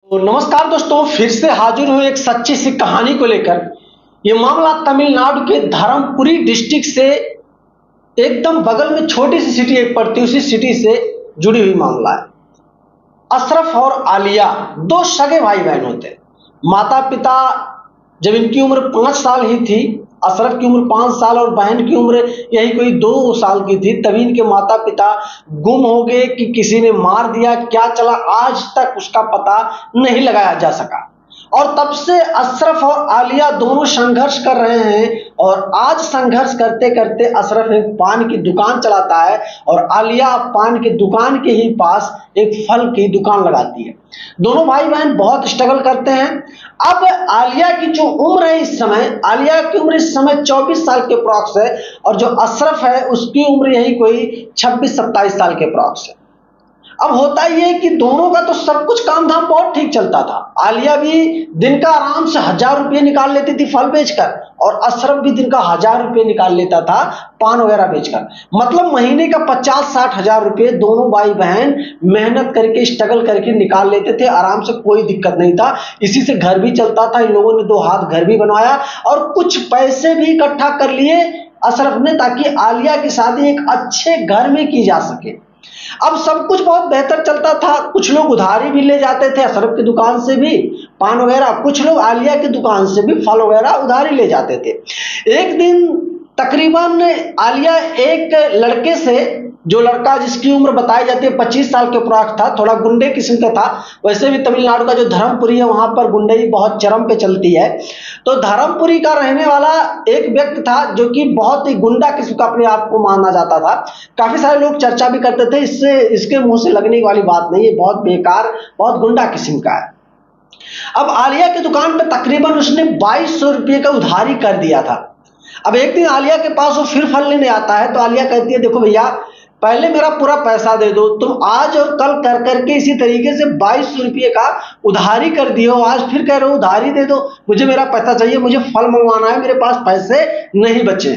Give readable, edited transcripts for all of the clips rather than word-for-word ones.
तो नमस्कार दोस्तों, फिर से हाजिर हूँ एक सच्ची सी कहानी को लेकर। ये मामला तमिलनाडु के धर्मपुरी डिस्ट्रिक्ट से एकदम बगल में छोटी सी सिटी एक पड़ती है, उसी सिटी से जुड़ी हुई मामला है। अशरफ और आलिया दो सगे भाई बहन होते हैं। माता पिता, जब इनकी उम्र 5 साल ही थी, अशरफ की उम्र 5 साल और बहन की उम्र यही कोई 2 साल की थी, तभी इनके माता पिता गुम हो गए कि किसी ने मार दिया, क्या चला आज तक उसका पता नहीं लगाया जा सका। और तब से अशरफ और आलिया दोनों संघर्ष कर रहे हैं और आज संघर्ष करते करते अशरफ एक पान की दुकान चलाता है और आलिया पान की दुकान के ही पास एक फल की दुकान लगाती है। दोनों भाई बहन बहुत स्ट्रगल करते हैं। अब आलिया की जो उम्र है इस समय, आलिया की उम्र इस समय 24 साल के अप्रॉक्स है और जो अशरफ है उसकी उम्र यही कोई 26-27 साल के अप्रॉक्स है। अब होता ये कि दोनों का तो सब कुछ काम धाम बहुत ठीक चलता था। आलिया भी दिन का आराम से 1000 रुपये निकाल लेती थी फल बेचकर और अशरफ भी दिन का 1000 रुपये निकाल लेता था पान वगैरह बेचकर। मतलब महीने का 50-60 हजार रुपये दोनों भाई बहन मेहनत करके स्ट्रगल करके निकाल लेते थे आराम से, कोई दिक्कत नहीं था। इसी से घर भी चलता था। इन लोगों ने 2 हाथ घर भी बनवाया और कुछ पैसे भी इकट्ठा कर लिए अशरफ ने, ताकि आलिया की शादी एक अच्छे घर में की जा सके। अब सब कुछ बहुत बेहतर चलता था। कुछ लोग उधारी भी ले जाते थे अशरफ की दुकान से भी पान वगैरह, कुछ लोग आलिया की दुकान से भी फल वगैरह उधारी ले जाते थे। एक दिन तकरीबन आलिया एक लड़के से, जो लड़का जिसकी उम्र बताई जाती है 25 साल के अप्रॉक्स था, थोड़ा गुंडे किस्म का था। वैसे भी तमिलनाडु का जो धर्मपुरी है वहां पर गुंडई बहुत चरम पे चलती है। तो धर्मपुरी का रहने वाला एक व्यक्ति था जो कि बहुत ही गुंडा किस्म का अपने आप को माना जाता था। काफी सारे लोग चर्चा भी करते थे, इससे इसके मुंह से लगने वाली बात नहीं है, बहुत बेकार बहुत गुंडा किस्म का है। अब आलिया की दुकान पर तकरीबन उसने 2200 रुपये का उधारी कर दिया था। अब एक दिन आलिया के पास वो फिर फल लेने आता है तो आलिया कहती है, देखो भैया पहले मेरा पूरा पैसा दे दो, तुम आज और कल कर करके इसी तरीके से 2200 रुपये का उधारी कर दियो, आज फिर कह रहे हो उधारी दे दो, मुझे मेरा पैसा चाहिए, मुझे फल मंगवाना है, मेरे पास पैसे नहीं बचे।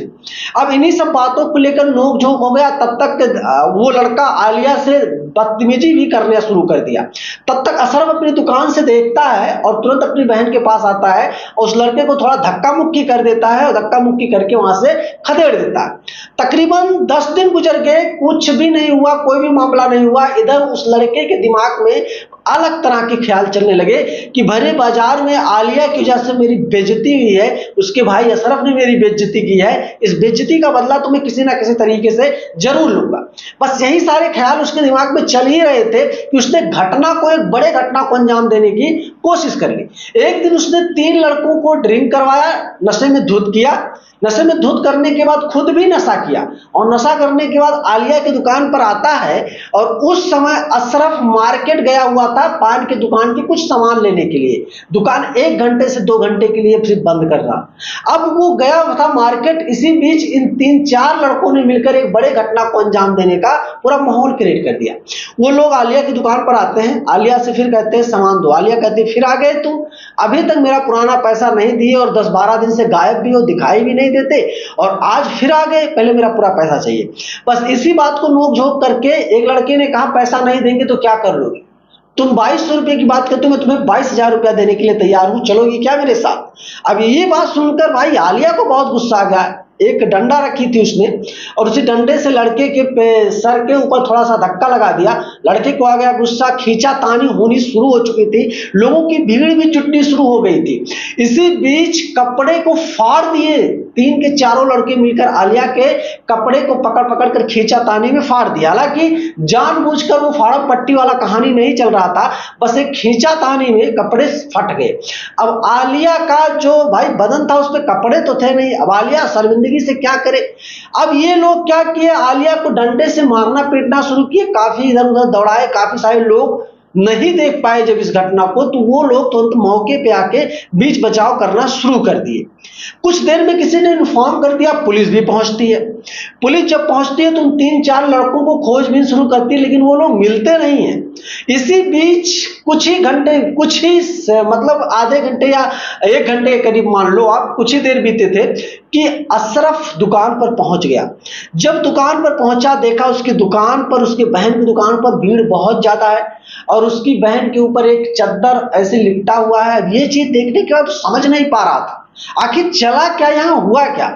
अब इन्हीं सब बातों को लेकर नोक झोंक हो गया। तब तक वो लड़का आलिया से बदतमीजी भी करना शुरू कर दिया। तब तक अशरफ अपनी दुकान से देखता है और तुरंत अपनी बहन के पास आता है और उस लड़के को थोड़ा धक्का मुक्की कर देता है और धक्का मुक्की करके वहां से खदेड़ देता है। तकरीबन 10 दिन गुजर गए, कुछ भी नहीं हुआ, कोई भी मामला नहीं हुआ। इधर उस लड़के के दिमाग में अलग तरह के ख्याल चलने लगे कि भरे बाजार में आलिया की वजह से मेरी बेइज्जती हुई है, उसके भाई अशरफ ने मेरी बेइज्जती की है, इस बेइज्जती का बदला तो मैं किसी ना किसी तरीके से जरूर लूंगा। बस यही सारे ख्याल उसके दिमाग में चल ही रहे थे कि उसने घटना को, एक बड़े घटना को अंजाम देने की कोशिश कर ली। एक दिन उसने 3 लड़कों को ड्रिंक करवाया, नशे में धुत किया। नशे में धुत करने के बाद खुद भी नशा किया और नशा करने के बाद आलिया की दुकान पर आता है और उस समय अशरफ मार्केट गया हुआ था पान की दुकान की कुछ सामान लेने के लिए। दुकान 1 घंटे से 2 घंटे के लिए फिर बंद कर रहा। अब वो गया हुआ था मार्केट, इसी बीच इन 3-4 लड़कों ने मिलकर एक बड़े घटना को अंजाम देने का पूरा माहौल क्रिएट कर दिया। वो लोग आलिया की दुकान पर आते हैं, आलिया से फिर कहते हैं सामान दो। आलिया कहती है, फिर आ गए तुम, अभी तक मेरा पुराना पैसा नहीं दिए और 10-12 दिन से गायब भी हो, दिखाई भी नहीं देते और आज फिर आ गए, पहले मेरा पूरा पैसा चाहिए। बस इसी बात को नोक झोंक करके एक लड़के ने कहा, पैसा नहीं देंगे तो क्या कर लोगे? तुम 2200 रुपये की बात करते हो, मैं तुम्हें 22,000 रुपया देने के लिए तैयार हूं, चलोगी क्या मेरे साथ? अब ये बात सुनकर भाई आलिया को बहुत गुस्सा आ गया। एक डंडा रखी थी उसने और उसी डंडे से लड़के के सर के ऊपर थोड़ा सा धक्का लगा दिया। लड़के को आ गया गुस्सा, खींचा तानी होनी शुरू हो चुकी थी, लोगों की भीड़ भी जुटनी शुरू हो गई थी। इसी बीच कपड़े को फाड़ दिए, 3 के 4 लड़के मिलकर आलिया के कपड़े को पकड़ पकड़ कर खींचा तानी में फाड़ दिया। हालांकि जानबूझकर वो फाड़म पट्टी वाला कहानी नहीं चल रहा था, बस एक खींचा तानी में कपड़े फट गए। अब आलिया का जो भाई बदन था उस पर कपड़े तो थे नहीं। अब आलिया शर्मिंदगी से क्या करे? अब ये लोग क्या किए, आलिया को डंडे से मारना पीटना शुरू किए, काफी इधर उधर दौड़ाए। काफी सारे लोग नहीं देख पाए जब इस घटना को, तो वो लोग तुरंत मौके पे आके बीच बचाव करना शुरू कर दिए। कुछ देर में किसी ने इन्फॉर्म कर दिया, पुलिस भी पहुंचती है। पुलिस जब पहुंचती है तो उन 3-4 लड़कों को खोजबीन शुरू करती है, लेकिन वो लोग मिलते नहीं है। इसी बीच मतलब आधे घंटे या 1 घंटे के करीब मान लो आप, कुछ ही देर बीते थे कि अशरफ दुकान पर पहुंच गया। जब दुकान पर पहुंचा, देखा उसकी दुकान पर, उसकी बहन की दुकान पर भीड़ बहुत ज्यादा है और उसकी बहन के ऊपर एक चद्दर ऐसे लिपटा हुआ है। ये चीज देखने के बाद समझ नहीं पा रहा था आखिर चला क्या, यहां हुआ क्या।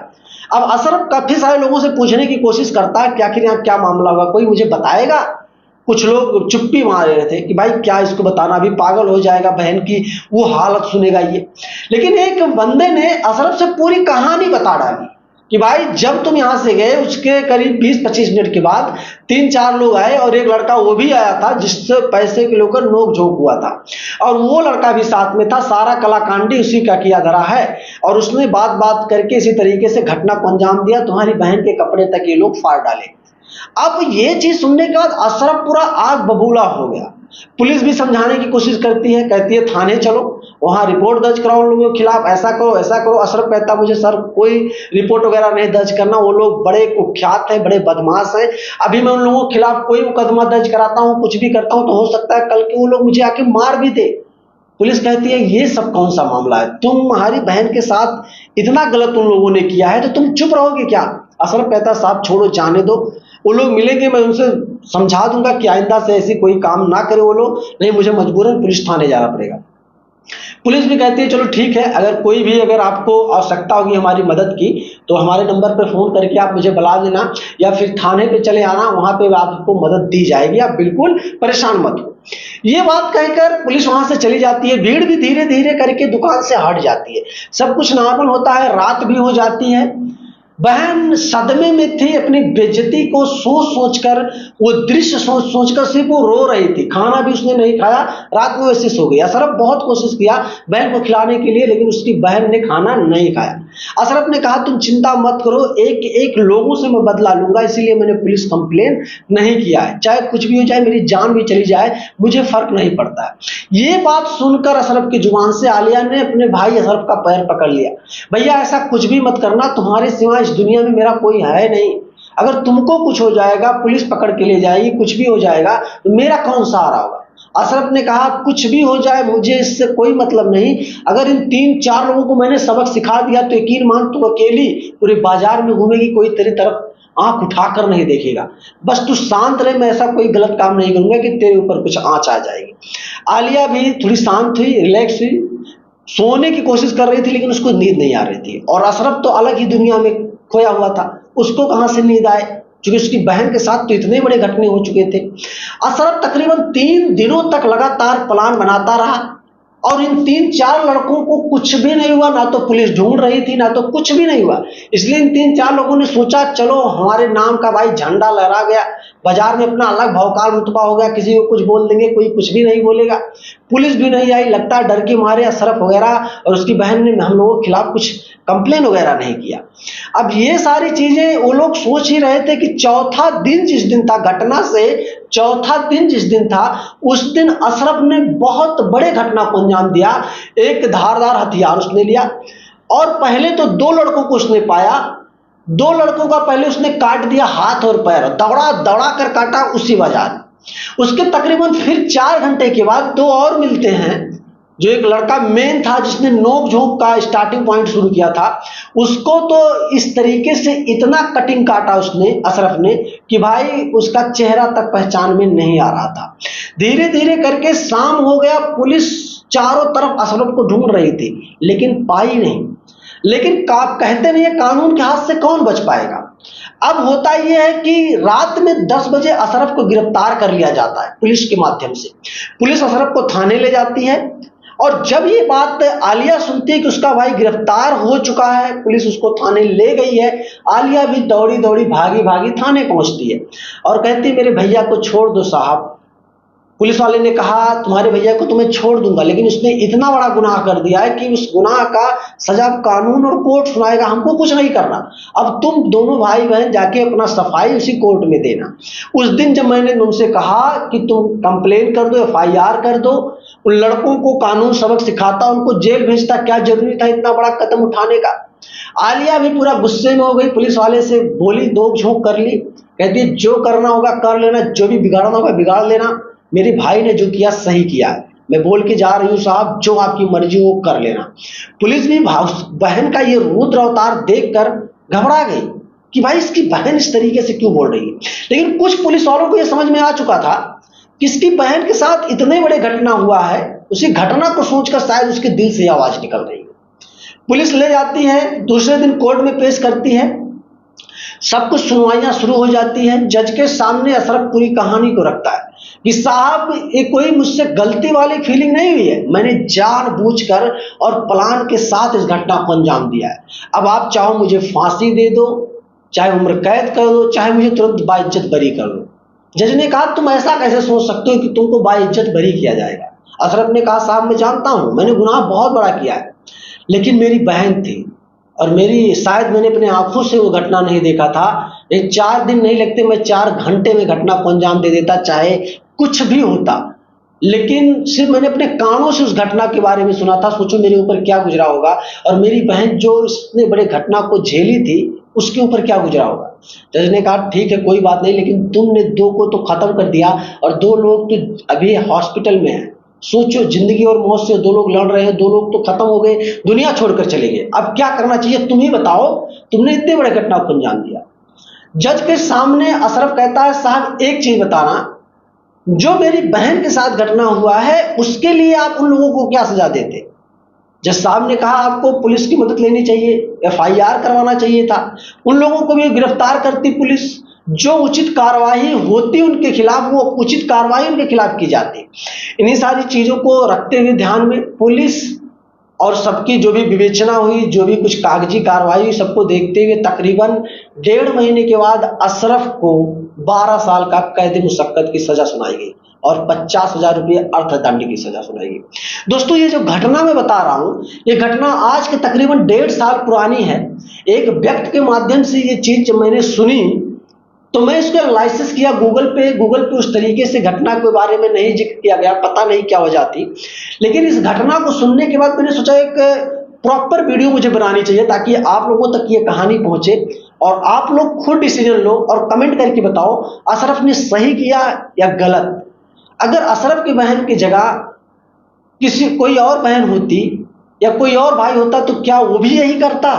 अब अशरफ काफी सारे लोगों से पूछने की कोशिश करता है कि आखिर यहाँ क्या मामला हुआ, कोई मुझे बताएगा। कुछ लोग चुप्पी मार रहे थे कि भाई क्या इसको बताना, अभी पागल हो जाएगा, बहन की वो हालत सुनेगा ये। लेकिन एक बंदे ने अशरफ से पूरी कहानी बता डाली कि भाई जब तुम यहां से गए उसके करीब 20-25 मिनट के बाद 3-4 लोग आए और एक लड़का वो भी आया था जिससे पैसे को लेकर नोक झोंक हुआ था और वो लड़का भी साथ में था। सारा कलाकांडी उसी का किया धरा है और उसने बात बात करके इसी तरीके से घटना को अंजाम दिया। तुम्हारी बहन के कपड़े तक ये लोग फाड़ डाले। अब ये चीज सुनने के बाद अशरफ पूरा आग बबूला हो गया। पुलिस भी समझाने की कोशिश करती है, कहती है थाने चलो, वहां रिपोर्ट दर्ज कराओ उन लोगों के खिलाफ, ऐसा करो ऐसा करो। अशरफ कहता मुझे सर कोई रिपोर्ट वगैरह नहीं दर्ज करना, वो लोग बड़े कुख्यात हैं, बड़े बदमाश हैं, अभी मैं उन लोगों के खिलाफ कोई मुकदमा दर्ज कराता हूं, कुछ भी करता हूं तो हो सकता है कल के वो लोग मुझे आके मार भी दे। पुलिस कहती है ये सब कौन सा मामला है, तुम्हारी बहन के साथ इतना गलत उन लोगों ने किया है तो तुम चुप रहोगे क्या। अशरफ कहता साहब छोड़ो जाने दो, वो लोग मिलेंगे मैं उनसे समझा दूंगा कि आइंदा से ऐसी कोई काम ना करे वो लोग, नहीं मुझे मजबूरन पुलिस थाने जाना पड़ेगा। पुलिस भी कहती है चलो ठीक है, अगर आपको आवश्यकता होगी हमारी मदद की तो हमारे नंबर पर फोन करके आप मुझे बुला देना या फिर थाने पे चले आना, वहां पे आपको मदद दी जाएगी, आप बिल्कुल परेशान मत हो। ये बात कहकर पुलिस वहां से चली जाती है। भीड़ भी धीरे धीरे करके दुकान से हट जाती है, सब कुछ नॉर्मल होता है, रात भी हो जाती है। बहन सदमे में थी, अपनी बेइज्जती को सोच सोचकर, वो दृश्य सोच सोचकर सिर्फ वो रो रही थी। खाना भी उसने नहीं खाया, रात में वैसे सो गई। अशरफ बहुत कोशिश किया बहन को खिलाने के लिए लेकिन उसकी बहन ने खाना नहीं खाया। अशरफ ने कहा तुम चिंता मत करो, एक एक लोगों से मैं बदला लूंगा, इसीलिए मैंने पुलिस कंप्लेन नहीं किया है, चाहे कुछ भी हो जाए, मेरी जान भी चली जाए, मुझे फर्क नहीं पड़ता है। ये बात सुनकर अशरफ की जुबान से आलिया ने अपने भाई अशरफ का पैर पकड़ लिया। भैया ऐसा कुछ भी मत करना, तुम्हारे सिवा इस दुनिया में मेरा कोई है नहीं, अगर तुमको कुछ हो जाएगा, पुलिस पकड़ के ले जाएगी, कुछ भी हो जाएगा तो मेरा कौन सहारा होगा। अशरफ ने कहा कुछ भी हो जाए मुझे इससे कोई मतलब नहीं, अगर इन 3-4 लोगों को मैंने सबक सिखा दिया तो यकीन मान तू अकेली पूरे बाजार में घूमेगी, कोई तेरी तरफ आंख उठाकर नहीं देखेगा, बस तू शांत रहे, मैं ऐसा कोई गलत काम नहीं करूंगा कि तेरे ऊपर कुछ आंच आ जाएगी। आलिया भी थोड़ी शांत हुई, रिलैक्स हुई, सोने की कोशिश कर रही थी लेकिन उसको नींद नहीं आ रही थी। और अशरफ तो अलग ही दुनिया में खोया हुआ था, उसको कहां से नींद आए क्योंकि उसकी बहन के साथ तो इतने बड़े घटने हो चुके थे। अशरफ तकरीबन 3 दिनों तक लगातार प्लान बनाता रहा और इन 3-4 लड़कों को कुछ भी नहीं हुआ, ना तो पुलिस ढूंढ रही थी ना तो कुछ भी नहीं हुआ। इसलिए इन 3-4 लोगों ने सोचा चलो हमारे नाम का भाई झंडा लहरा गया, बाजार में अपना अलग भौकाल रुतबा हो गया, किसी को कुछ बोल देंगे कोई कुछ भी नहीं बोलेगा। पुलिस भी नहीं आई, लगता है डर के मारे अशरफ वगैरह और उसकी बहन ने हम लोगों के खिलाफ कुछ कंप्लेन वगैरह नहीं किया। अब ये सारी चीजें वो लोग सोच ही रहे थे कि चौथा दिन जिस दिन था, घटना से चौथा दिन जिस दिन था, उस दिन अशरफ ने बहुत बड़े घटना को अंजाम दिया। एक धारदार हथियार उसने लिया और पहले तो 2 लड़कों को उसने पाया, 2 लड़कों का पहले उसने काट दिया हाथ और पैर, दौड़ा दौड़ा कर काटा उसी बाजार। उसके तकरीबन फिर 4 घंटे के बाद 2 और मिलते हैं, जो एक लड़का मेन था जिसने नोक झोंक का स्टार्टिंग पॉइंट शुरू किया था, उसको तो इस तरीके से इतना कटिंग काटा उसने अशरफ ने कि भाई उसका चेहरा तक पहचान में नहीं आ रहा था। धीरे धीरे करके शाम हो गया, पुलिस चारों तरफ अशरफ को ढूंढ रही थी लेकिन पाई नहीं। लेकिन कहते नहीं है कानून के हाथ से कौन बच पाएगा। अब होता यह है कि रात में 10 बजे अशरफ को गिरफ्तार कर लिया जाता है पुलिस के माध्यम से। पुलिस अशरफ को थाने ले जाती है और जब ये बात आलिया सुनती है कि उसका भाई गिरफ्तार हो चुका है, पुलिस उसको थाने ले गई है, आलिया भी दौड़ी दौड़ी भागी भागी थाने पहुंचती है और कहती है मेरे भैया को छोड़ दो साहब। पुलिस वाले ने कहा तुम्हारे भैया को तुम्हें छोड़ दूंगा, लेकिन उसने इतना बड़ा गुनाह कर दिया है कि उस गुनाह का सजा कानून और कोर्ट सुनाएगा, हमको कुछ नहीं करना। अब तुम दोनों भाई बहन जाके अपना सफाई उसी कोर्ट में देना। उस दिन जब मैंने तुमसे कहा कि तुम कंप्लेन कर दो, FIR कर दो, उन लड़कों को कानून सबक सिखाता, उनको जेल भेजता, क्या जरूरी था इतना बड़ा कदम उठाने का। आलिया भी पूरा गुस्से में हो गई, पुलिस वाले से बोली, नोक झोंक कर ली, कहती जो करना होगा कर लेना, जो भी बिगाड़ना होगा बिगाड़ लेना, मेरे भाई ने जो किया सही किया है, मैं बोल के जा रही हूँ साहब, जो आपकी मर्जी हो कर लेना। पुलिस भी बहन का ये रुद्र अवतार देखकर घबरा गई कि भाई इसकी बहन इस तरीके से क्यों बोल रही है। लेकिन कुछ पुलिस वालों को यह समझ में आ चुका था कि इसकी बहन के साथ इतने बड़े घटना हुआ है, उसी घटना को सोचकर शायद उसके दिल से आवाज निकल रही है। पुलिस ले जाती है, दूसरे दिन कोर्ट में पेश करती है, सब कुछ सुनवाइयां शुरू हो जाती हैं। जज के सामने अशरफ पूरी कहानी को रखता है कि साहब ये कोई मुझसे गलती वाली फीलिंग नहीं हुई है, मैंने जानबूझकर और प्लान के साथ इस घटना को अंजाम दिया है। अब आप चाहो मुझे फांसी दे दो, चाहे उम्र कैद कर दो, चाहे मुझे तुरंत बाइज्जत बरी कर दो। जज ने कहा तुम ऐसा कैसे सोच सकते हो कि तुमको बाइज्जत बरी किया जाएगा। अशरफ ने कहा साहब मैं जानता हूं मैंने गुनाह बहुत बड़ा किया है, लेकिन मेरी बहन थी और मेरी शायद मैंने अपने आंखों से वो घटना नहीं देखा था। ये 4 दिन नहीं लगते, मैं 4 घंटे में घटना को अंजाम दे देता, चाहे कुछ भी होता। लेकिन सिर्फ मैंने अपने कानों से उस घटना के बारे में सुना था। सोचो मेरे ऊपर क्या गुजरा होगा, और मेरी बहन जो इतने बड़े घटना को झेली थी उसके ऊपर क्या गुजरा होगा। जज ने कहा ठीक है कोई बात नहीं, लेकिन तुमने 2 को तो खत्म कर दिया और 2 लोग तो अभी हॉस्पिटल में हैं। सोचो जिंदगी और मौत से 2 लोग लड़ रहे हैं, 2 लोग तो खत्म हो गए, दुनिया छोड़कर चले गए। अब क्या करना चाहिए तुम ही बताओ, तुमने इतने बड़े घटना को अंजाम दिया। जज के सामने अशरफ कहता है साहब एक चीज बताना, जो मेरी बहन के साथ घटना हुआ है उसके लिए आप उन लोगों को क्या सजा देते। जज साहब ने कहा आपको पुलिस की मदद लेनी चाहिए, FIR करवाना चाहिए था, उन लोगों को भी गिरफ्तार करती पुलिस, जो उचित कार्रवाई होती उनके खिलाफ वो उचित कार्रवाई उनके खिलाफ की जाती। इन्हीं सारी चीजों को रखते हुए ध्यान में पुलिस और सबकी जो भी विवेचना हुई, जो भी कुछ कागजी कार्रवाई हुई, सबको देखते हुए तकरीबन 1.5 महीने के बाद अशरफ को 12 साल का कैद मुशक्कत की सजा सुनाई गई और 50,000 रुपये अर्थदंड की सजा सुनाई गई। दोस्तों ये जो घटना मैं बता रहा हूं, ये घटना आज के तकरीबन 1.5 साल पुरानी है। एक व्यक्ति के माध्यम से ये चीज जब मैंने सुनी तो मैं इसको एनालिसिस किया गूगल पे उस तरीके से घटना के बारे में नहीं जिक्र किया गया, पता नहीं क्या वजह थी। लेकिन इस घटना को सुनने के बाद मैंने सोचा एक प्रॉपर वीडियो मुझे बनानी चाहिए ताकि आप लोगों तक ये कहानी पहुंचे और आप लोग खुद डिसीजन लो और कमेंट करके बताओ अशरफ ने सही किया या गलत। अगर अशरफ की बहन की जगह किसी कोई और बहन होती या कोई और भाई होता तो क्या वो भी यही करता?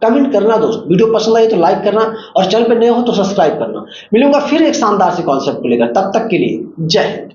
कमेंट करना दोस्त। वीडियो पसंद आई तो लाइक करना और चैनल पे नए हो तो सब्सक्राइब करना। मिलूंगा फिर एक शानदार से कॉन्सेप्ट को लेकर, तब तक के लिए जय हिंद।